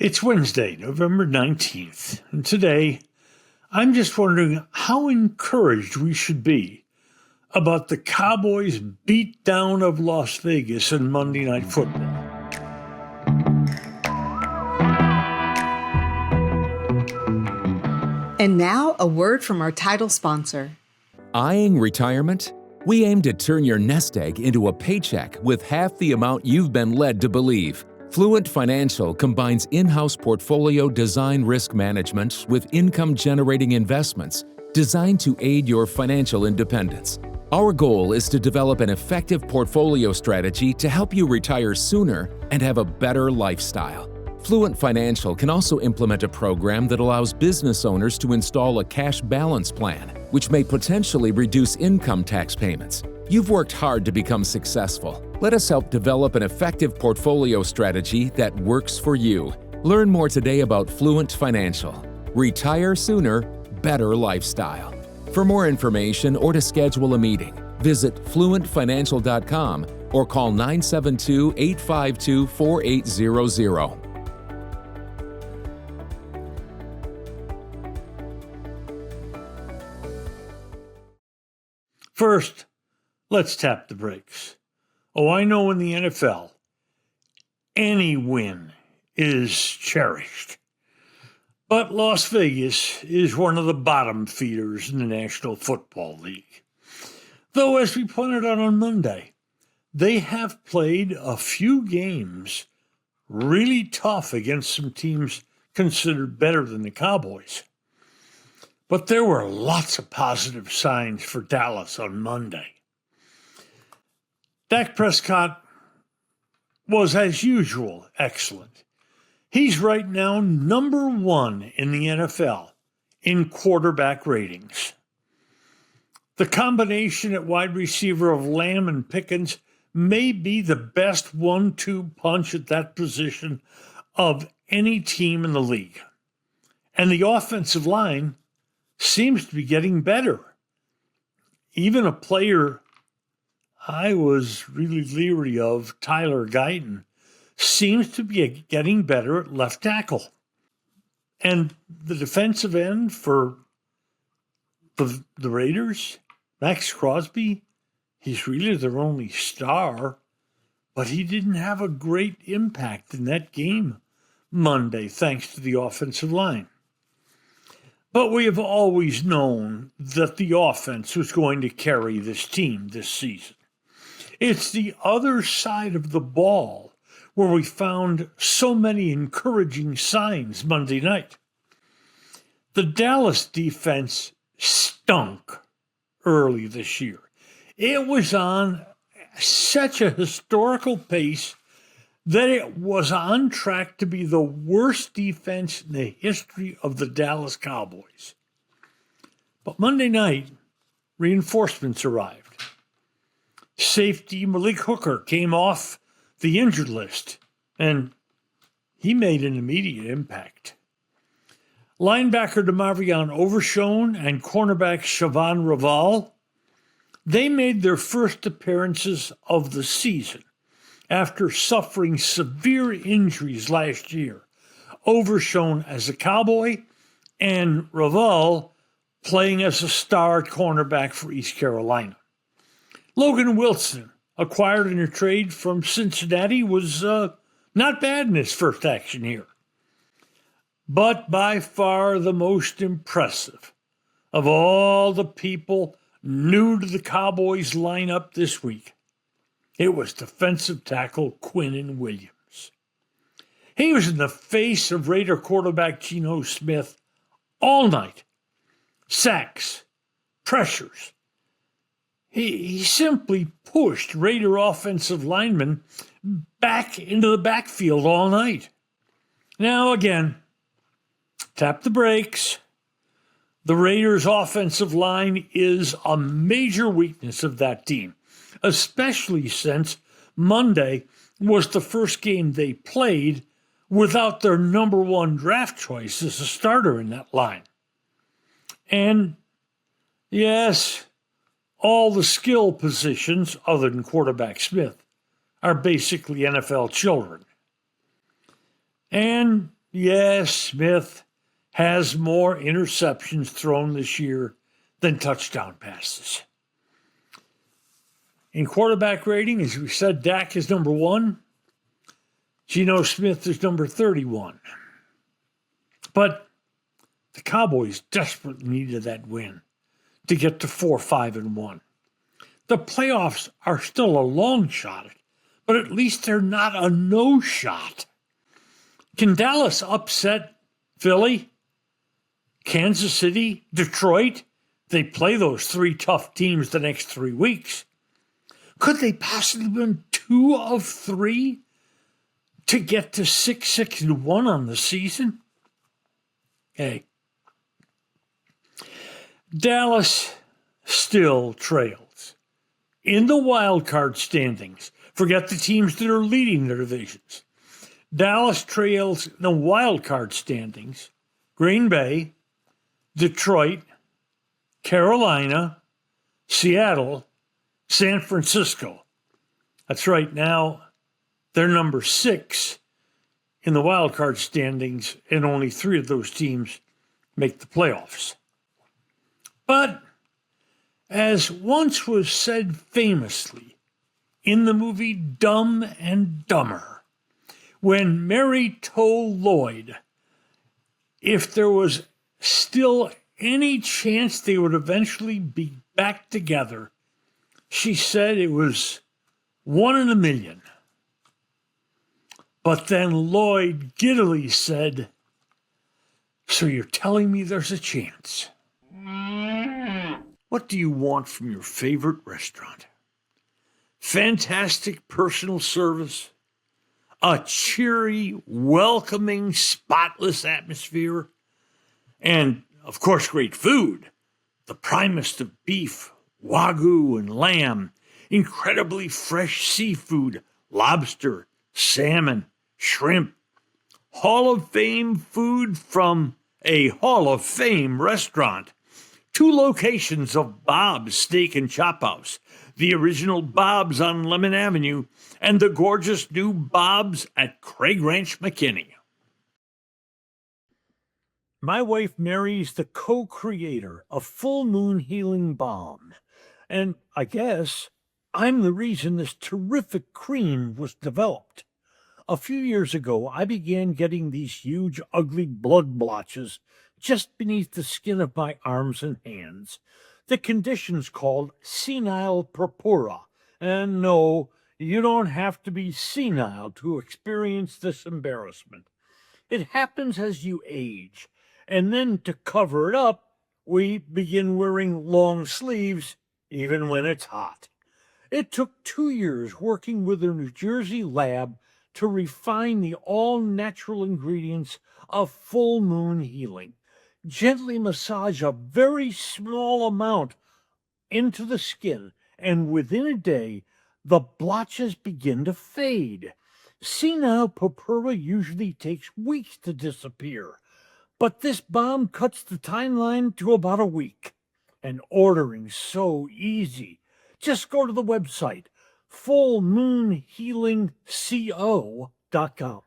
It's Wednesday, November 19th, and today I'm just wondering how encouraged we should be about the Cowboys' beatdown of Las Vegas in Monday Night Football. And now, a word from our title sponsor. Eyeing retirement? We aim to turn your nest egg into a paycheck with half the amount you've been led to believe. Fluent Financial combines in-house portfolio design risk management with income-generating investments designed to aid your financial independence. Our goal is to develop an effective portfolio strategy to help you retire sooner and have a better lifestyle. Fluent Financial can also implement a program that allows business owners to install a cash balance plan, which may potentially reduce income tax payments. You've worked hard to become successful. Let us help develop an effective portfolio strategy that works for you. Learn more today about Fluent Financial. Retire sooner, better lifestyle. For more information or to schedule a meeting, visit fluentfinancial.com or call 972-852-4800. First, let's tap the brakes. I know in the NFL, any win is cherished. But Las Vegas is one of the bottom feeders in the National Football League. Though, as we pointed out on Monday, they have played a few games really tough against some teams considered better than the Cowboys. But there were lots of positive signs for Dallas on Monday. Dak Prescott was, as usual, excellent. He's right now number one in the NFL in quarterback ratings. The combination at wide receiver of Lamb and Pickens may be the best 1-2 punch at that position of any team in the league. And the offensive line seems to be getting better. Even a player I was really leery of, Tyler Guyton, seems to be getting better at left tackle. And the defensive end for the Raiders, Max Crosby, he's really their only star, but he didn't have a great impact in that game Monday, thanks to the offensive line. But we have always known that the offense was going to carry this team this season. It's the other side of the ball where we found so many encouraging signs Monday night. The Dallas defense stunk early this year. It was on such a historical pace that it was on track to be the worst defense in the history of the Dallas Cowboys. But Monday night, reinforcements arrived. Safety Malik Hooker came off the injured list, and he made an immediate impact. Linebacker DeMarvion Overshown and cornerback Siobhan Raval, they made their first appearances of the season after suffering severe injuries last year. Overshown as a Cowboy and Raval playing as a star cornerback for East Carolina. Logan Wilson, acquired in a trade from Cincinnati, was not bad in his first action here. But by far the most impressive of all the people new to the Cowboys lineup this week, it was defensive tackle Quinn Williams. He was in the face of Raider quarterback Geno Smith all night. Sacks, pressures. He simply pushed Raider offensive linemen back into the backfield all night. Now again, tap the brakes. The Raiders' offensive line is a major weakness of that team, especially since Monday was the first game they played without their number one draft choice as a starter in that line. And yes, all the skill positions, other than quarterback Smith, are basically NFL children. And Yes, Smith has more interceptions thrown this year than touchdown passes. In quarterback rating, as we said, Dak is number 1. Geno Smith is number 31. But the Cowboys desperately needed that win to get to 4-5-1. The playoffs are still a long shot, but at least they're not a no shot. Can Dallas upset Philly, Kansas City, Detroit? They play those 3 tough teams the next 3 weeks. Could they possibly win 2 of 3 to get to 6-6-1 on the season? Hey, Dallas still trails in the wild card standings. Forget the teams that are leading their divisions. Dallas trails in the wild card standings. Green Bay, Detroit, Carolina, Seattle, San Francisco. That's right, now they're number 6 in the wild card standings, and only 3 of those teams make the playoffs. But as once was said famously in the movie Dumb and Dumber, when Mary told Lloyd if there was still any chance they would eventually be back together, she said it was 1 in a million. But then Lloyd giddily said, "So you're telling me there's a chance?" What do you want from your favorite restaurant? Fantastic personal service? A cheery, welcoming, spotless atmosphere? And, of course, great food. The primest of beef, wagyu and lamb, incredibly fresh seafood, lobster, salmon, shrimp, Hall of Fame food from a Hall of Fame restaurant, 2 locations of Bob's Steak and Chop House, the original Bob's on Lemon Avenue, and the gorgeous new Bob's at Craig Ranch, McKinney. My wife Mary's the co-creator of Full Moon Healing Balm, and I guess I'm the reason this terrific cream was developed. A few years ago, I began getting these huge, ugly blood blotches just beneath the skin of my arms and hands. The condition's called senile purpura, and no, you don't have to be senile to experience this embarrassment. It happens as you age, and then to cover it up, we begin wearing long sleeves even when it's hot. It took 2 years working with a New Jersey lab to refine the all-natural ingredients of Full Moon Healing. Gently massage a very small amount into the skin, and within a day, the blotches begin to fade. Senile purpura usually takes weeks to disappear, but this balm cuts the timeline to about a week. And ordering's so easy. Just go to the website, fullmoonhealingco.com.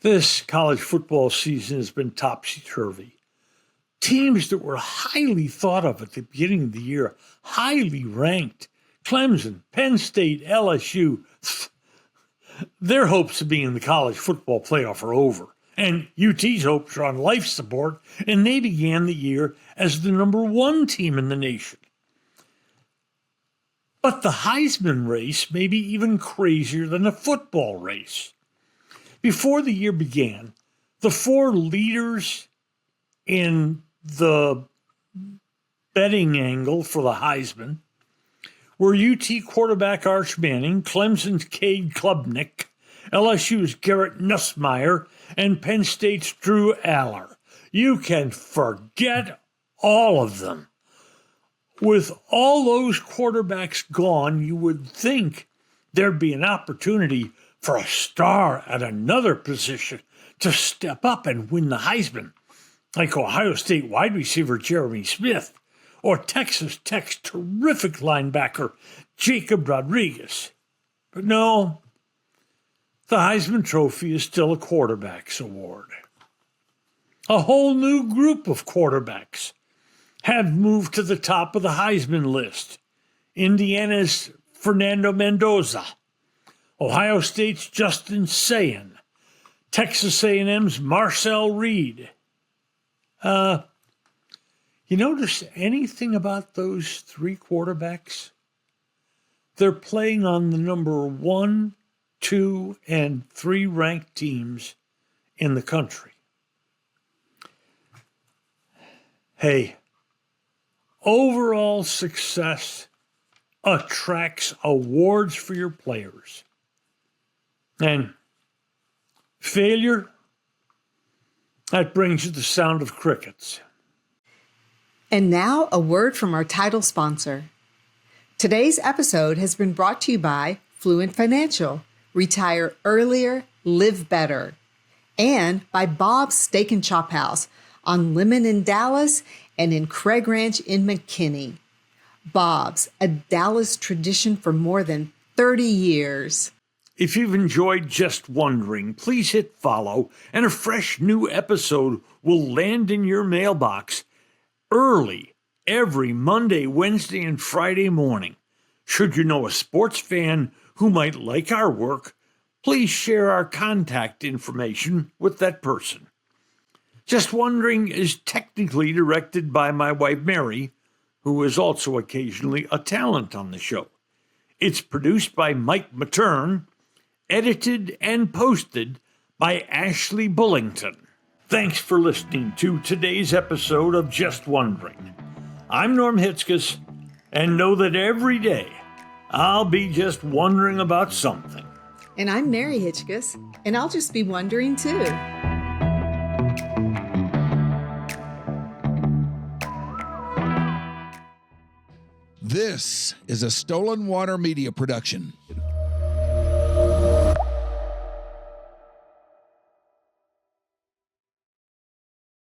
This college football season has been topsy-turvy. Teams that were highly thought of at the beginning of the year, highly ranked, Clemson, Penn State, LSU, their hopes of being in the college football playoff are over. And UT's hopes are on life support, and they began the year as the number 1 team in the nation. But the Heisman race may be even crazier than a football race. Before the year began, the 4 leaders in the betting angle for the Heisman were UT quarterback Arch Manning, Clemson's Cade Klubnik, LSU's Garrett Nussmeier, and Penn State's Drew Aller. You can forget all of them. With all those quarterbacks gone, you would think there'd be an opportunity for a star at another position to step up and win the Heisman, like Ohio State wide receiver Jeremy Smith or Texas Tech's terrific linebacker Jacob Rodriguez. But no, the Heisman Trophy is still a quarterback's award. A whole new group of quarterbacks have moved to the top of the Heisman list. Indiana's Fernando Mendoza, Ohio State's Justin Sayin, Texas A&M's Marcel Reed. You notice anything about those three quarterbacks? They're playing on the number 1, 2, and 3 ranked teams in the country. Hey, overall success attracts awards for your players. And failure, that brings you the sound of crickets. And now, a word from our title sponsor. Today's episode has been brought to you by Fluent Financial, Retire Earlier, Live Better, and by Bob's Steak and Chop House on Lemon in Dallas and in Craig Ranch in McKinney. Bob's, a Dallas tradition for more than 30 years. If you've enjoyed Just Wondering, please hit follow, and a fresh new episode will land in your mailbox early every Monday, Wednesday, and Friday morning. Should you know a sports fan who might like our work, please share our contact information with that person. Just Wondering is technically directed by my wife Mary, who is also occasionally a talent on the show. It's produced by Mike Matern, edited and posted by Ashley Bullington. Thanks for listening to today's episode of Just Wondering. I'm Norm Hitzges, and know that every day I'll be just wondering about something. And I'm Mary Hitzges, and I'll just be wondering too. This is a Stolen Water Media production.